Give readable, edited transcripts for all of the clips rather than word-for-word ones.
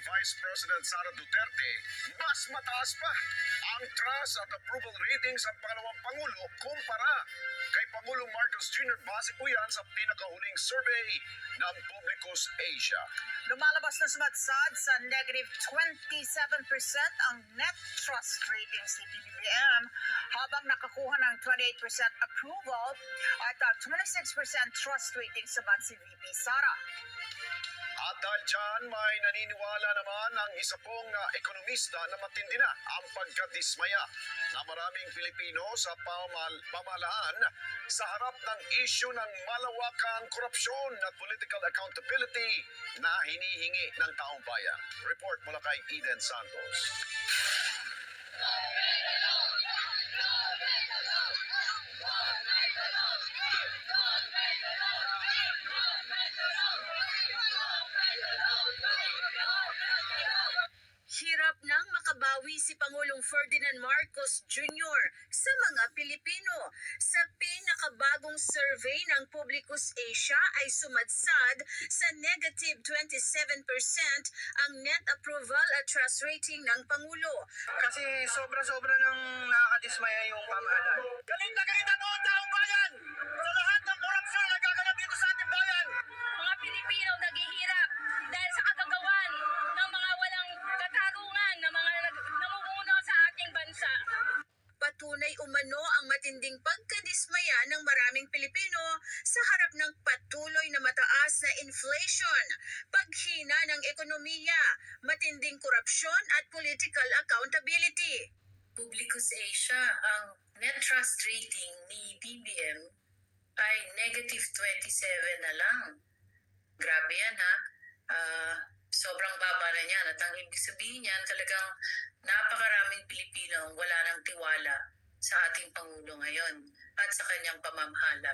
Vice President Sara Duterte, mas mataas pa ang trust at approval rating sa pangalawang Pangulo kumpara kay Pangulong Marcos Jr. Base po yan sa pinakahuling survey ng Publicus Asia. Lumalabas na sumadsad sa negative 27% ang net trust ratings ni PBBM habang nakakuha ng 28% approval at 26% trust ratings naman si VP Sara. At dahil dyan, may naniniwala naman ang isa pong ekonomista na matindi na ang pagkadismaya na maraming Pilipino sa pamahalaan sa harap ng isyu ng malawakang korupsyon at political accountability na hinihingi ng taong bayan. Report mula kay Eden Santos. Hirap nang makabawi si Pangulong Ferdinand Marcos Jr. sa mga Pilipino. Sa pinakabagong survey ng Publicus Asia ay sumadsad sa negative 27% ang net approval at trust rating ng Pangulo. Kasi sobra-sobra nang nakakadismaya yung pamahalaan. Galit na galit ang mga taong bayan sa lahat ng korupsyon na nagaganap dito sa ating bayan. Mga Pilipino naghihirap dahil sa kagagawan ng mga walang katarungan na mga namumuno sa ating bansa. Patunay umano ang matinding pagkadismaya ng maraming Pilipino sa harap ng patuloy na mataas na inflation, paghina ng ekonomiya, matinding korupsyon at political accountability. Publicus Asia, ang net trust rating ni BBM ay negative 27 na lang. Grabe yan ha. Sobrang baba na niyan. At ang ibig sabihin niyan, talagang napakaraming Pilipino ang wala ng tiwala sa ating Pangulo ngayon at sa kanyang pamamahala.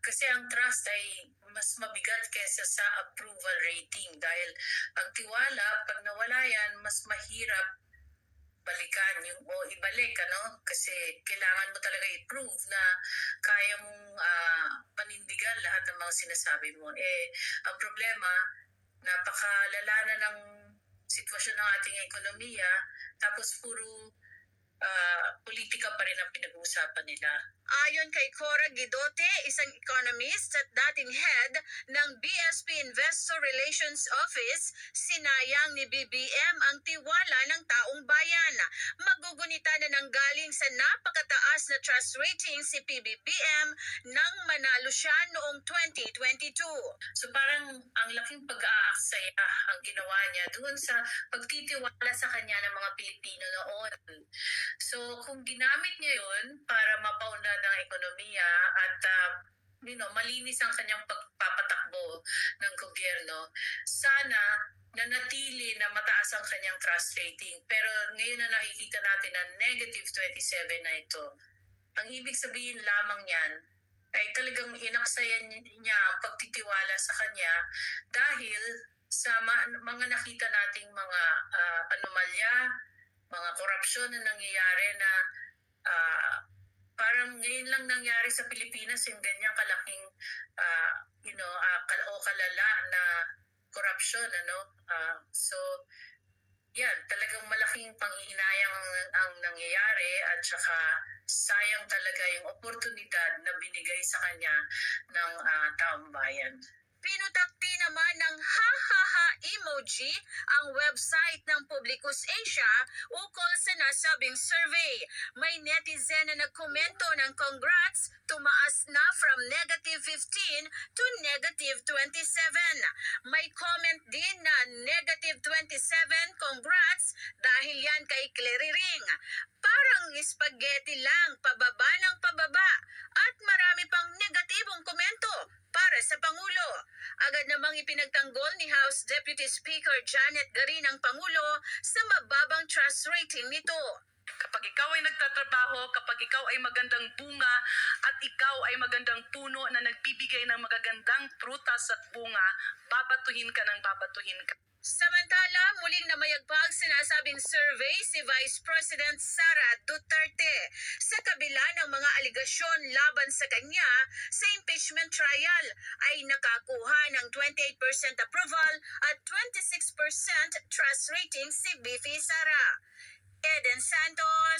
Kasi ang trust ay mas mabigat kaysa sa approval rating dahil ang tiwala, pag nawala yan, mas mahirap balikan yung o ibalik kasi kailangan mo talaga i-prove na kaya mong panindigan lahat ng mga sinasabi mo. Ang problema, napakalala na ng sitwasyon ng ating ekonomiya, tapos puro politika pa rin ang pinag-uusapan nila. Ayon kay Cora Guidote, isang economist at dating head ng BSP Investor Relations Office, sinayang ni BBM ang tiwala ng taong bayan. Magugunita na nanggaling sa napakataas na trust rating si PBBM nang manalo siya noong 2022. So parang ang laking pag-aaksaya ang ginawa niya doon sa pagtitiwala sa kanya ng mga Pilipino noon. So kung ginamit niya yun para mapaunlad ang ekonomiya at malinis ang kanyang pagpapatakbo ng gobyerno, sana nanatili na mataas ang kanyang trust rating. Pero ngayon na nakikita natin na negative 27 na ito. Ang ibig sabihin lamang niyan ay talagang inaksayan niya ang pagtitiwala sa kanya dahil sa mga nakita nating mga anomalya, mga korupsyon na nangyayari na parang ngayon lang nangyari sa Pilipinas yung ganyang kalaking kalala na korupsyon. So, yan, talagang malaking panghihinayang ang nangyayari at saka sayang talaga yung oportunidad na binigay sa kanya ng taong bayan. Pinutakti naman ng ha-ha-ha emoji ang website ng Publicus Asia ukol sa nasabing survey. May netizen na nagkomento ng congrats, tumaas na from negative 15 to negative 27. May comment din na negative 27 congrats dahil yan kay Clary Ring. Parang spaghetti lang, pababa ng pababa at marami pang negatibong komento para sa Pangulo. Agad namang ipinagtanggol ni House Deputy Speaker Janet Garin ang Pangulo sa mababang trust rating nito. Kapag ikaw ay nagtatrabaho, kapag ikaw ay magandang bunga at ikaw ay magandang puno na nagbibigay ng magagandang prutas at bunga, babatuhin ka ng babatuhin ka. Samantala, muling namayagpag sinasabi nasabing survey si Vice President Sara Duterte sa kabila ng mga aligasyon laban sa kanya sa impeachment trial ay nakakuha ng 28% approval at 26% trust rating si VP Sara. Eden Santos